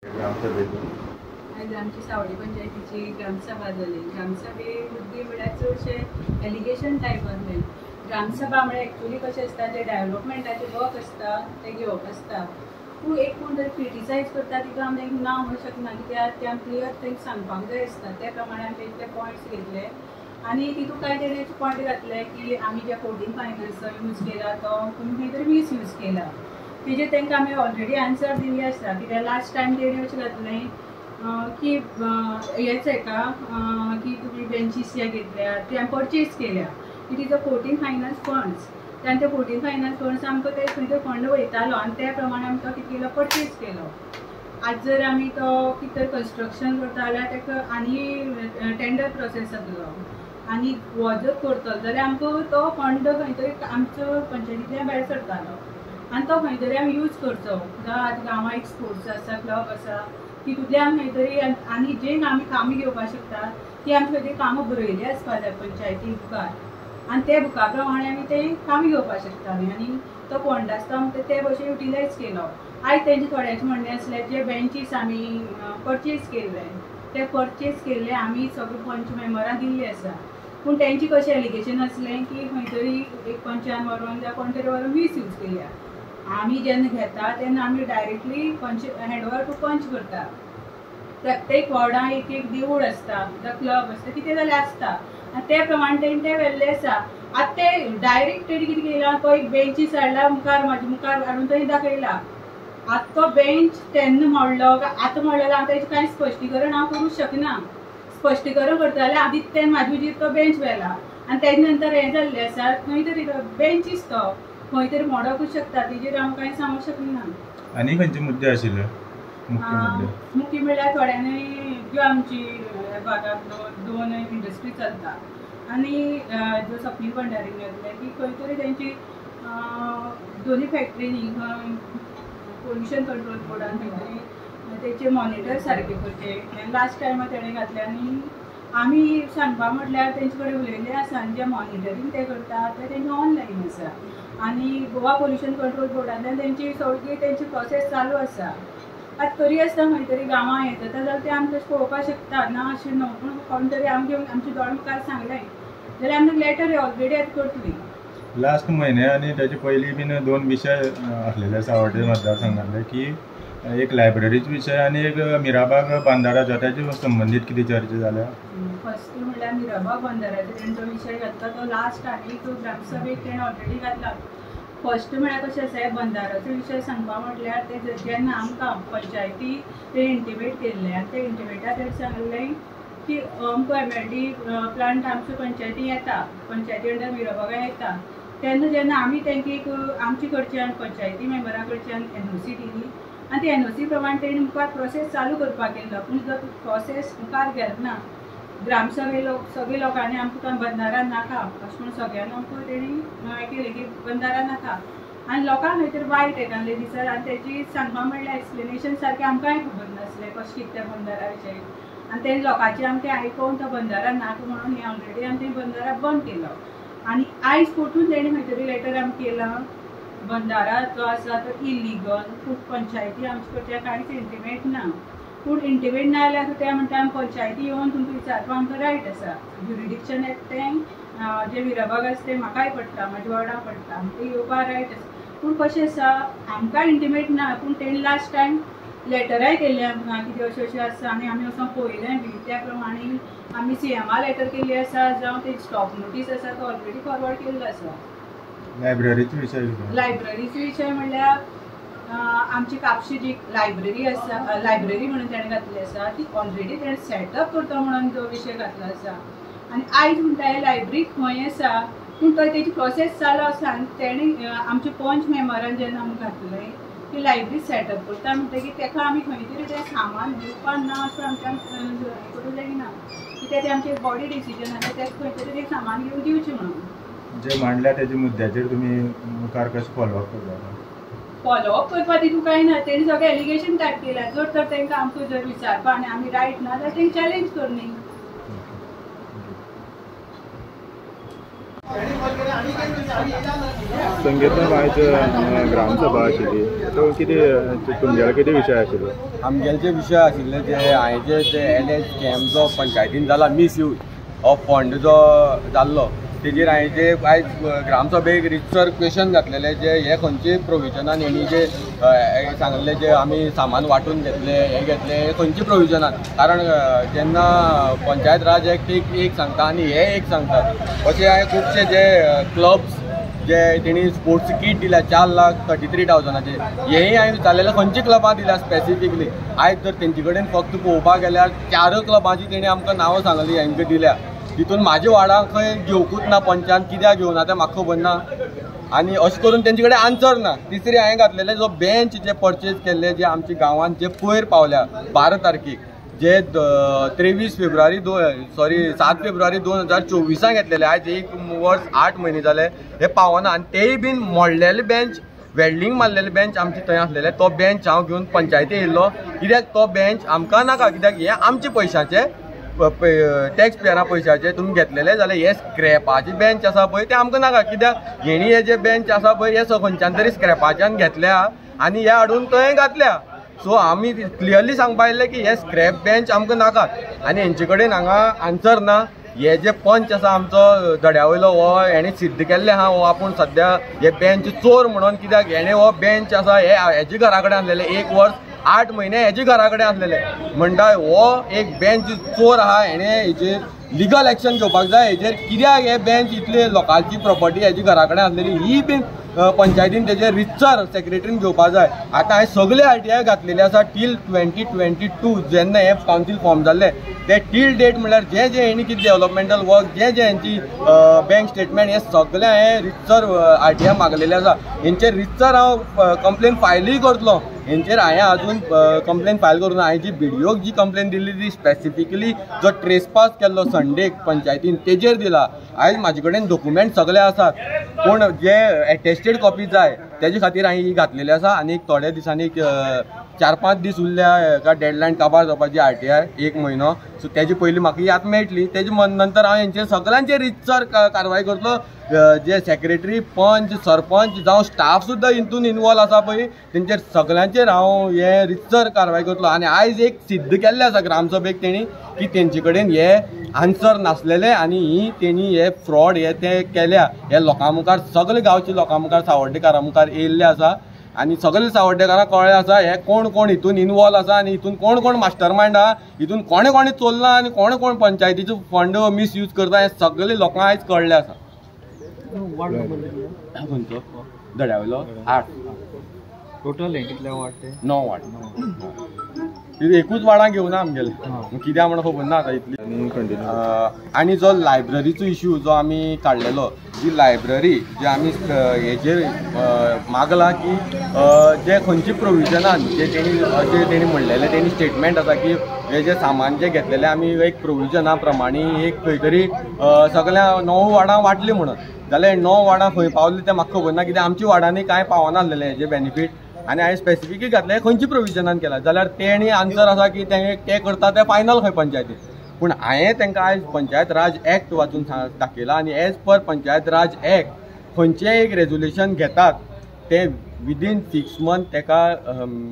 आज आमची सावडी पंचायतीची ग्रामसभा जाली. ग्रामसभे मुद्दे म्हळ्यार चडशे एलिगेशन टायप आसले. ग्रामसभा म्हळ्यार एक्चुअली कशें आसता, जे डेव्हलपमेंटाचे वर्क आसता ते घेवप आसता. पूण एक कोण जर क्रिटिसायज करता तिका आमी तांकां ना म्हणूंक शकना, कित्याक ते आमी क्लियर तांकां सांगपाक जाय आसता. त्या प्रमाणे आमी तेंचे पॉयंट्स घेतले आनी तितून कांय तेणे पॉयंट घातले की आमी जे कोडिंग फायनान्सचो यूज केला तो तुमी खंय तरी मिसयूज केला. तेजेर तांकां आमी ऑलरेडी आन्सर दिल्ली आसा. कित्याक लास्ट टायम तेणे अशें घातलें की हेच हाका की तुमी बेंचीस जे घेतल्या ते आमी परचेज केल्या. It is a coding finance funds. आनी ते कोडिंग फायनान्स फंड्स आमकां ते खंय तरी फंड वयतालो आनी त्या प्रमाणे आमी तो कितें केलो, परचेज केलो. आज जर आमी तो कितें कन्स्ट्रक्शन करता जाल्यार ताका आनी टेंडर प्रोसेस जातलो आनी हो जर करतलो जाल्यार आमकां तो फंड खंय तरी आमचो पंचायतींतल्यान भायर सरतालो आनी तो खंय तरी आमी यूज करचो. आतां गांवां एक स्पोर्ट्स आसा, क्लब आसा, तितूंतल्यान खंय तरी आनी जे आमी कामां घेवपाक शकता ती आमी खंय तरी कामां बरयली आसपाक जाय पंचायती मुखार आनी ते बुका प्रमाणे आमी ते कामां घेवपाक शकतालीं आनी तो फंड आसता म्हणटा ते भशेन युटिलायज केलो. आयज तेंचे थोड्यांचें म्हणणें आसलें जे बेंचीस आमी परचेज केल्ले ते परचेज केल्ले आमी सगळे पंच मेंबरां दिल्ले आसा. पूण तेंची कशें एलिगेशन आसलें की खंय तरी एक पंचान व्हरोन जावं कोण तरी व्हरोन मिसयूज केल्या. आमी जेन्ना घेता तेन्ना आमी डायरेक्टली पंच हँडओवर टू पंच करता. प्रत्येक वॉर्डां एक एक देवूळ आसता, क्लब आसता, कितें जाल्यार आसता आनी ते प्रमाणे तेणी ते व्हेल्ले आसा. आतां ते डायरेक्ट तेणी कितें केलां, तो एक बेंचीस हाडला मुखार, म्हाज्या मुखार हाडून थंय दाखयला. आतां तो बेंच तेन्ना मोडलो काय आतां मोडलो जाल्यार हांव तेजें कांय स्पश्टीकरण हांव करूंक शकना. स्पश्टीकरण करता जाल्यार आदी तेन्ना म्हाजे हुजीर तो बेंच व्हेला आनी तेजे नंतर हें जाल्लें आसा. खंय तरी बेंचीस तो खंय तरी मोडोकूच शकता, तेजेर हांव कांय सांगूंक शकना. आनी खंयचे मुद्दे आशिल्ले मुख्य म्हणल्यार थोड्यांनी ज्यो आमची भागांत दोन इंडस्ट्री चलता आनी ज्यो सपनील भंडारीन घातले की खंय तरी तेंची दोनी फॅक्टरीनी पोल्युशन कंट्रोल बोर्डान खंय तरी तेचे मॉनिटर सारके करचे लास्ट टायमार तेणें घातले. आनी आमी सांगपा म्हटल्यार तेंचे कडेन उलयलें आसा आनी जें मॉनिटरींग ते करता तें तेंचें ऑनलायन आसा आनी गोवा पोल्युशन कंट्रोल बोर्डांतल्यान तेंची सगळी तेंची प्रोसेस चालू आसा. आतां तरी आसता खंय तरी गांवां हें जाता जाल्यार ते आमी तशें पळोवपाक शकता, ना अशें न्हू. पूण कोण तरी आमी घेवन आमच्या दोळ्या मुखार सांगलें जाल्यार आमी लेटर ऑलरेडी आतां करतलीं. लास्ट म्हयने आनी तेजे पयलीं बीन दोन विशय आसलेले सावड्डे मतदारसंघांतले की एक लायब्ररीचो विशय आनी एक मिराबाग बंदाराचो, तेजे संबंदीत कितें चर्चा जाल्या? फस्ट म्हणल्यार मिराबाग बंदाराचो तेणें जो विशय घातला तो लास्ट आनी तो ग्रामसभेक तेणें ऑलरेडी घातला. फस्ट म्हळ्यार कशें आसा, बंदाराचो विशय सांगपा म्हटल्यार ते जेन्ना आमकां पंचायती ते इंटिमेट केल्ले आनी ते इंटिमेटार तेणें सांगलें की अमको MLD प्लांट आमच्यो पंचायती येता, पंचायती अंडर मिराबागा येता तेन्ना जेन्ना आमी तांकां एक आमचे कडच्यान पंचायती मेंबरा कडच्यान NOC दिली आनी ते NOC प्रमाणे तेणी मुखार प्रोसेस चालू करपाक केल्लो. पूण जर प्रोसेस मुखार गेलना ग्रामसभे सगळे लोकांनी आमकां बंदारा नाका अशें म्हणून सगळ्यांना आमकां तेणी केलें की बंदारा नाका आनी लोकांक खंय तरी वायट येताले दिसत आनी तेजी सांगपा म्हणल्यार एक्सप्लेनेशन सारकें आमकांय खबर नासलें कशें कितें त्या बंदारा विशयी आनी तें लोकांचें आमी तें आयकून तो बंदारा नाका म्हणून हें ऑलरेडी आमी तें बंदारा बंद केलो. आनी आयज परतून तेणी खंय तरी लेटर आमकां केलां बंदारा जो आसा तो इल्लीगल. पूण पंचायती आमचे कडच्यान कांयच इंटिमेट ना. पूण इंटिमेट ना जाल्यार ते म्हणटा आमी पंचायती येवन तुमकां विचारपाक आमकां रायट आसा. ज्युरिडिक्शन एक्ट तें जे मिराबाग आसा तें म्हाकाय पडटा, म्हाज्या वार्डाक पडटा, आमकां येवपाक रायट आसा. पूण कशें आसा आमकां इंटिमेट ना. पूण तेणी लास्ट टायम लेटराय केल्ली आमकां कितें अशें अशें आसा आनी आमी वचोन पळयलें बी. त्या प्रमाणे आमी CMA लेटर केल्ली आसा जावं ते स्टॉप नोटीस आसा तो ऑलरेडी फॉरवर्ड केल्लो आसा. लायब्ररीचो विशय लायब्ररीचो विशय म्हणल्यार आमची कापशी जी लायब्ररी आसा, लायब्ररी म्हणून तेणें घातली आसा ती ऑलरेडी तेणें सेटअप करता म्हणून जो विशय घातलो आसा आनी आयज म्हणटा लायब्ररी खंय आसा पूण तो तेजी प्रोसेस चालू आसा आनी तेणें आमच्या पंच मेंबरान जेन्ना आमकां घातलें की लायब्ररी सेटअप करता म्हणटकीर तेका आमी खंय तरी तें सामान दिवपाक ना अशें आमच्यान करूंक जायना. कित्याक तें आमचें बॉडी डिसिजन आसा तेका खंय तरी तें सामान घेवन दिवचें म्हणून. जे मांडल्या तेजे मुद्द्याचेर तुमी मुखार कशें फॉलोअप करता? फॉलोअप करपाक तितून कांय ना. तेणी सगळें एलिगेशन टायप केल्या. जर तर तांकां आमकां जर विचारपा आनी आमी रायट ना जाल्यार तेंकां चॅलेंज करनी. संगीता आयज ग्रामसभा आशिल्ली तो कितें तुमगेले कितें विशय आशिल्लो? आमगेले विशय आशिल्ले जे हांवें जे एलएच स्कॅम जो पंचायतीन जाला मिसयूज ऑफ फंड जो जाल्लो तेजेर हांवें जे आयज ग्रामसभेक रितसर क्वेश्चन घातलेले जे हे खंयचे प्रोविजनान हेणी जे सांगले जे आमी सामान वांटून घेतले हे घेतले हे खंयचे प्रोविजनान कारण जेन्ना पंचायत राज एक्ट एक सांगता आनी हे एक सांगतात अशें हांवें खुबशे जे क्लब्स जे तेणी स्पोर्ट्स किट दिल्या 4,33,000चे हेय हांवें विचारलेले खंयची क्लबां दिल्या स्पेसिफिकली आयज जर तेंचे कडेन फक्त पळोवपाक गेल्यार 4 क्लबांची तेणी आमकां नांवां सांगली हांकां दिल्या तितून म्हाज्या वाडा खंय घेवकूच ना पंचान कित्याक घेवना तें म्हाका खबर ना आनी अशें करून तेंचे कडेन आन्सर ना तिसरी हांवें घातलेले जो बेंच जे परचेज केल्ले जे आमच्या गांवांत जे पयर पावल्या 12 तारखेक जे 7 फेब्रुवारी 2024 घेतलेले आयज 1 वर्स 8 म्हयने जाले हे पावना आनी तेय बीन मोडलेले बेंच वेल्डिंग मारलेले बेंच आमचे थंय आसलेले तो बेंच हांव घेवन पंचायती येयल्लो कित्याक तो बेंच आमकां नाका कित्याक हे आमचे पयशांचे टॅक्स पेयरा पयशाचे तुमी घेतलेले जाल्यार हे स्क्रॅपाचे बेंच आसा पळय ते आमकां नाका कित्याक हेणी हे जे बेंच आसा पळय हे खंयच्यान तरी स्क्रॅपाच्यान घेतल्या आनी हे हाडून थंय घातल्या सो आमी क्लियरली सांगपा आयिल्ले की हे स्क्रॅप बेंच आमकां नाकात आनी हेंचे कडेन हांगा आन्सर ना हे जे पंच आसा आमचो दड्या वयलो हो हेणे सिद्ध केल्ले आहा हो आपूण सद्या हे बेंच चोर म्हणून कित्याक हेणे हो बेंच आसा हे हेजे घरा कडेन आसलेले 1 वर्स 8 म्हयने हेजे घरा कडेन आसलेले म्हणटा हो एक बेंच चोर आहा हेणे हेजेर लिगल एक्शन घेवपाक जाय हेजेर कित्याक हे बेंच इतले लोकांची प्रॉपर्टी हेजी घरा कडेन आसलेली ही बीन पंचायतीन तेजेर रितसर सेक्रेटरीन घेवपाक जाय आतां हांवें सगळे RTI घातलेले आसा टील 2022 जेन्ना हे कावन्सील फॉर्म जाल्ले ते टील डेट म्हणल्यार जे जे हेणी कितें डेव्हलपमेंटल वर्क जे जे हेंची बँक स्टेटमेंट हे सगळे हांवें रितसर RTI मागलेले आसा हेंचेर रितसर हांव कंप्लेन फायलूय करतलो हेंचेर हांवें अजून कंप्लेन फायल करून हांवें जी बिडिओक जी कंप्लेन दिल्ली ती स्पेसिफिकली जो ट्रेसपास केल्लो संडेक पंचायतीन तेजेर दिला आयज म्हाजे कडेन डॉक्युमेंट सगळे आसात पूण जे एटेस्टेड कॉपी जाय तेजे खातीर हांवें ही घातलेली आसा आनी थोड्या दिसांनी 4-5 दीस उरल्या एका डेडलायन काबार जावपाची RTI 1 म्हयनो सो तेजे पयलीं म्हाका याद मेळटली तेजे नंतर हांव हेंचेर सगळ्यांचेर रितसर कारवाय करतलो जे सेक्रेटरी पंच सरपंच जावं स्टाफ सुद्दां हितून इनवॉल्व आसा पळय तेंचेर सगळ्यांचेर हांव हे रितसर कारवाय करतलो आनी आयज एक सिद्ध केल्लें आसा ग्रामसभेक तेणी की तेंचे कडेन हे आन्सर नासलेले आनी ही तेणी हे फ्रॉड हे ते केल्या हे लोकां मुखार सगळे गांवच्या लोकां मुखार सावड्डेकारां मुखार येयल्ले आसा आनी सगळे सावड्डेकारां कळ्ळे आसा हे कोण कोण हितून इनवॉल्व आसा आनी हितून कोण कोण मास्टर मायंड आहा हितून कोणे कोणे चोरला आनी कोणे कोण पंचायतीचो फंड मिसयूज करता हे सगळे लोकांक आयज कळ्ळे आसा खंयचो दड्या वयलो 8 टोटल हे कितले वाटते 9 वाट एकूच वाडा घेवना आमगेले कित्याक म्हणून खबर ना आतां इतली आनी जो लायब्ररीचो इश्यू जो आमी काडलेलो जी लायब्ररी जे आमी हेजेर मागला की जे खंयची प्रोविजनान जे तेणी अशें तेणी म्हणलेले तेणी स्टेटमेंट आसा की हे जे सामान जे घेतलेले आमी एक प्रोविजना प्रमाणे एक खंय तरी सगळ्या 9 वाडां वाटली म्हणून जाल्यार 9 वाडां खंय पावली तें म्हाका खबर ना कित्याक आमच्या वाडांनी कांय पावना आसलेले हेजे बेनिफीट आनी हांवें स्पेसिफिकली घातलें खंयची प्रोविजनान केला जाल्यार तेणी आन्सर आसा की ते करता ते फायनल खंय पंचायतीन पूण हांवें तांकां आयज पंचायत राज एक्ट वाचून दाखयला आनी एज पर पंचायत राज एक्ट खंयचेंय एक रेजोल्युशन घेतात ते विदीन 6 मंथ ताका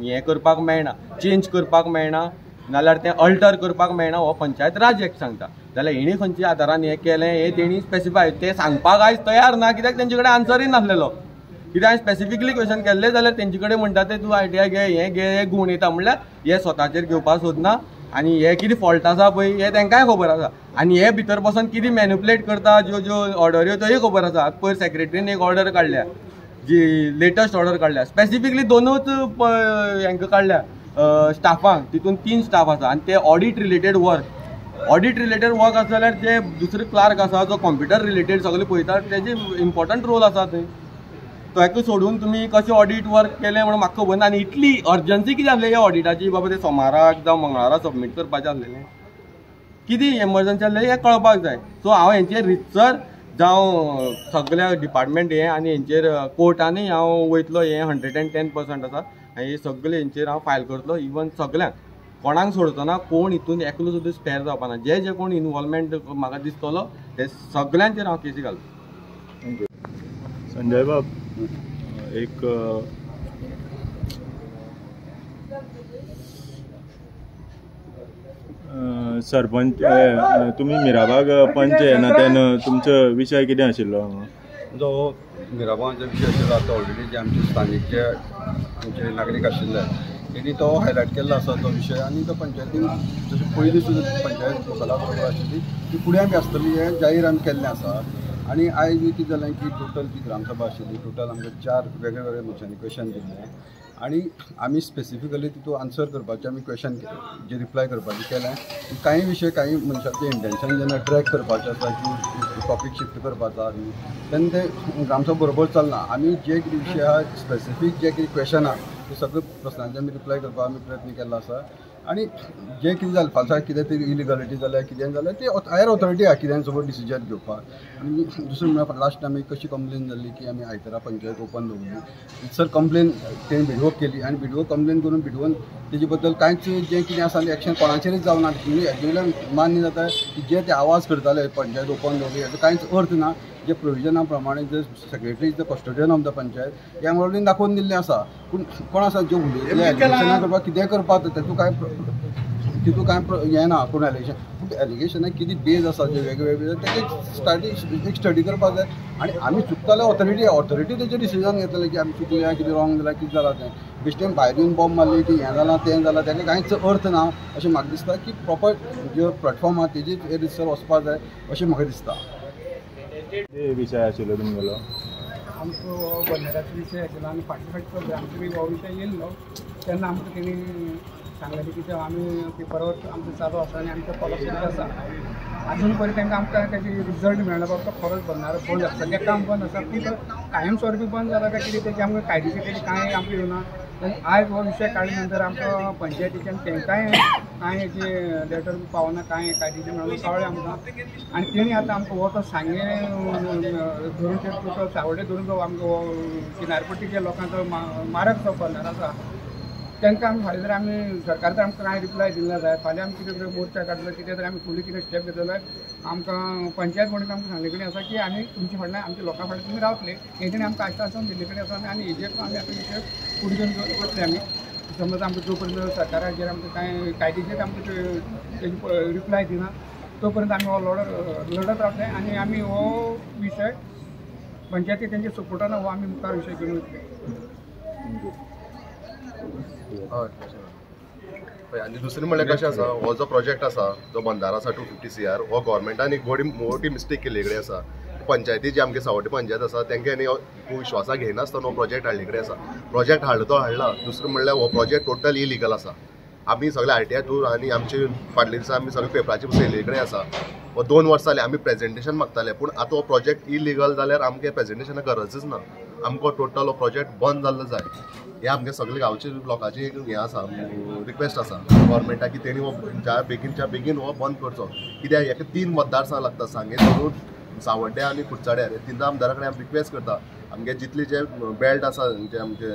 हें करपाक मेळना चेंज करपाक मेळना नाल्यार तें अल्टर करपाक मेळना हो पंचायत राज एक्ट सांगता जाल्यार हेणी खंयच्या आदारान हें केलें हें तेणी स्पेसिफाय ते सांगपाक आयज तयार ना कित्याक तेंचे कडेन आन्सरूय नासलेलो कित्याक हांवें स्पेसिफिकली क्वेश्चन केल्ले जाल्यार तेंचे कडेन म्हणटा ते तूं RTI घे हे गुण येता म्हणल्यार हे स्वताचेर घेवपाक सोदना आनी हे कितें फॉल्ट आसा पळय हे तांकांय खबर आसा आनी हे भितर बसून कितें मॅन्युप्युलेट करता ज्यो ऑर्डऱ्यो त्योय खबर आसा पयर सेक्रेटरीन एक ऑर्डर काडल्या जी लेटस्ट ऑर्डर काडल्या स्पेसिफिकली 2च हांकां काडल्या स्टाफांक तितून 3 स्टाफ आसा आनी ते ऑडिट रिलेटेड वर्क आसा जाल्यार जे दुसरे क्लार्क आसा जो कंप्युटर रिलेटेड सगळे पळयता तेजे इम्पॉर्टंट रोल आसा थंय तो हेका सोडून तुमी कशें ऑडिट वर्क केलें म्हणून म्हाका खबर ना आनी इतली अर्जन्सी कितें आसली ह्या ऑडिटाची बाबा ते सोमाराक जावं मंगळारा सबमीट करपाचें आसलेलें कितें एमर्जन्सी आसलें हें कळपाक जाय सो हांव हेंचेर रितसर जावं सगळ्या डिपार्टमेंट हें आनी हेंचेर कोर्टानूय हांव वयतलो हें 110% आसा आनी हे सगळे हेंचेर हांव फायल करतलो इवन सगळ्यांक कोणाक सोडचो ना कोण हितून एकलो सुद्दां स्पेर जावपाना जे कोण इनवॉल्वमेंट म्हाका दिसतलो ते सगळ्यांचेर हांव केसी घालतलो संजय बाब, एक सरपंच तुम्ही मिराबाग पंच येना तेन्ना तुमचो विशय कितें आशिल्लो? जो मिराबागांचो विशय आशिल्लो आतां ऑलरेडी जे आमचे स्थानीक जे आमचे नागरीक आशिल्ले तेणी तो हायलायट केल्लो आसा तो विशय, आनी तो पंचायतीन जशें पयलीं सुद्दां पंचायत मुखाला बरोबर आशिल्ली ती फुडें बी आसतली हें जाहीर आमी केल्लें आसा. आनी आयज कितें जालें की टोटल जी ग्रामसभा आशिल्ली टोटल आमकां 4 वेगळे वेगळे मनशांनी क्वेश्चन दिल्ले आनी आमी स्पेसिफिकली तितून आन्सर करपाचें आमी क्वेश्चन जे रिप्लाय करपाचें केलें. कांय विशय कांय मनशांचें इंटेन्शन जेन्ना ट्रॅक करपाचें आसा की टॉपीक शिफ्ट करपाचो आसा तेन्ना ते ग्रामसभा बरोबर चलना. आमी जे कितें विशय आहा स्पेसिफीक जे कितें क्वेश्चन आहा ते सगळे प्रश्नांचे आमी रिप्लाय करपाक आमी प्रयत्न केल्लो आसा. आनी जे कितें जालें फाल्साक कितें तरी इलिगलिटी जाल्यार कितें जाल्यार ते हायर ऑथॉरिटी आहा कितें सपोज डिसिजन घेवपाक. आनी दुसरें म्हणल्यार लास्ट टायम एक कशी कंप्लेन जाल्ली की आमी आयतारा पंचायत ओपन दवरली सर कंप्लेन तेणें बिडवो केली आनी बिडवो कंप्लेन करून बिडवोन तेजे बद्दल कांयच जे कितें आसा एक्शन कोणाचेरच जावना. म्हणजे हेजे मान्य जाता की जे ते आवाज करताले पंचायत ओपन दवरली हेजो कांयच अर्थ ना. जे प्रोविजना प्रमाणे जे secretary is the custodian of the panchayat ह्या ऑलरेडी दाखोवन दिल्लें आसा. पूण कोण आसा जे उलयले एलिगेशनां करपाक कितें करपाक तितून कांय हें ना कोण एलिगेशनाक कितें बेज आसा जे वेगवेगळे तेजे एक स्टडी करपाक जाय. आनी आमी चुकताले ऑथॉरिटी तेजेर डिसिजन घेतलें की आमी चुकल्या कितें रॉंग जाल्यार कितें जालां तें बेश्टेन भायर येवन बॉम्ब मारली की हें जालां तें जालां ताका कांयच अर्थ ना अशें म्हाका दिसता की प्रॉपर जो प्लॅटफॉर्म आहा तेजेर रिसर वचपाक जाय अशें म्हाका दिसता. विशय आशिल्लो तुमगेलो? आमचो बंधाऱ्याचो विशय आशिल्लो आनी फाटल्या प्रोग्रामचो बी हो विशय येयल्लो तेन्ना आमकां तेणी सांगलेलें की आमी पेपरावर आमचो चालू आसा आनी आमचो फॉलो करत आसा. अजून पर्यंत तांकां आमकां तेजे रिजल्ट मेळना बाबा तो खरोच बंधारो बंद आसा सगळें काम बंद आसा. ती कायम स्वरुपी बंद जाला काय कितें तेजे आमकां कायदेशीर कांय आमकां येवना. आयज हो विशय काडल्या नंतर आमकां पंचायतीच्यान तेंकांय कांय हेजे लेटर बी पावना कांय कायदेशीर मेळना कळ्ळें आमकां. आनी तेणी आतां आमकां हो तो सांगे धरून ते टोटल सावड्डे धरून जो आमकां हो किनारपट्टीच्या लोकांचो मारक जो बंधारो आसा तांकां आमी फाल्यां जर आमी सरकार तर आमकां कांय रिप्लाय दिना जाय. फाल्यां आमी कितें तरी मोर्चा काडलो कितें तरी आमी फुडली कितें स्टेप घेतलो जाल्यार आमकां पंचायत म्हणून आमकां सांगले कडेन आसा की आमी तुमचे फाटल्यान आमच्या लोकां फाटल्यान तुमी रावतले हे तेणी आमकां आश्वासन दिल्ले कडेन आसा. आनी हेजेर आमी आतां विशय फुडें घेवन वतले आमी. समज आमकां जो पर्यंत सरकाराचेर आमकां कांय कायदेशीर आमकां तेजी रिप्लाय दिना तो पर्यंत आमी हो लढत रावतले आनी आमी हो विशय पंचायती तेंच्या सपोर्टान हो आमी मुखार विशय घेवन वतले. हय आनी दुसरें म्हणल्यार कशें आसा हो जो प्रोजेक्ट आसा जो बंधारो आसा 250 CR हो गोवोरमेंटान एक मोठी मिस्टेक केल्ले कडेन आसा. पंचायती जी आमगे सावड्डे पंचायत आसा तेंकां न्ही विश्वासाक घेयनासतना हो प्रोजेक्ट हाडले कडेन आसा. प्रोजेक्ट हाडलो तो हाडला. दुसरें म्हणल्यार हो प्रोजेक्ट टोटल इलिगल आसा. आमी सगळे RTI थ्रू आनी आमचे फाटल्या दिसा आमी सगळे पेपराचेर बसयले कडेन आसा. हो 2 वर्सां जालीं आमी प्रेजेंटेशन मागताले पूण आतां हो प्रोजेक्ट इलिगल जाल्यार आमगे प्रेजेंटेशनाक गरजच ना. आमकां टोटल हो प्रोजेक्ट बंद जाल्लो जाय. हे आमगे सगळे गांवचे लोकांची हें आसा रिक्वेस्ट आसा गव्हर्मेंटाक की तेणी हो ज्या बेगीन हो बंद करचो. कित्याक हेका 3 मतदारसंघ लागता सांगे धरून सावड्डे आनी कुडचड्यार हे 3 आमदारा कडेन आमी रिक्वेस्ट करता आमगे जितले जे बेल्ट आसा जे आमचे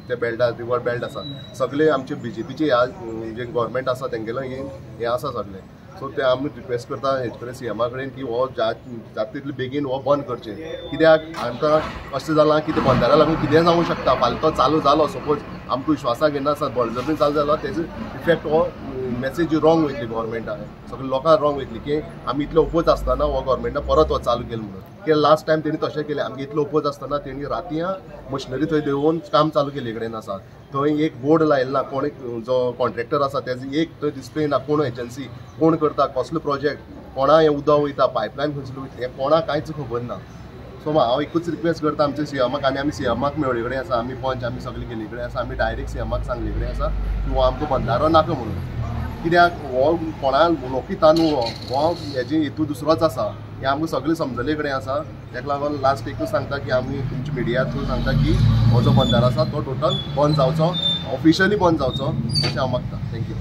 ते बेल्टा रिवर बेल्ट आसा सगळे आमचे BJPचे जे गव्हर्मेंट आसा तेंगेलो हे आसा सगळे. सो ते आमी रिक्वेस्ट करता हेजे कडेन CMA कडेन की हो जाता तितले बेगीन हो बंद करचें. कित्याक आमकां अशें जालां की ते बंधारा लागून कितें जावंक शकता. फाल्यां तो चालू जालो सपोज आमकां विश्वासाक घेना आसा बळजबरीन चालू जालो तेजो इफेक्ट हो मेसेज रॉंग वयतली गव्हर्मेंटाक सगळे लोकांक रॉंग वयतली की आमी इतले ओपोज आसतना हो गव्हर्मेंटान परत हो चालू केलो म्हणून. की लास्ट टायम तेणी तशें केलें आमगे इतलो ओपोज आसतना तेणी रातयां मशिनरी थंय देंवोवन काम चालू केले कडेन आसा. थंय एक बोर्ड लायिल्लो ना कोण जो कॉन्ट्रॅक्टर आसा तेजी एक थंय डिस्प्ले ना कोण एजन्सी कोण करता कसलो प्रोजेक्ट कोणा हें उदक वयता पायपलायन खंयसलो वयता हें कोणाक कांयच खबर ना. सो हांव एकूच रिक्वेस्ट करता आमच्या CMAक आनी आमी CMAक मेळ्ळे कडेन आसा आमी पंच आमी सगळे गेले कडेन आसा आमी डायरेक्ट CMAक सांगले कडेन आसा की हो आमकां बंधारो नाका म्हणून. कित्याक हो कोणा लोकिता न्हू हो हेजे हेतू दुसरोच आसा हें आमकां सगळें समजले कडेन आसा. ताका लागून लास्ट एकूच सांगता की आमी तुमच्या मिडिया थ्रू सांगता की हो जो बंधारो आसा तो टोटल बंद जावचो ऑफिशियली बंद जावचो अशें हांव मागता. थँक्यू.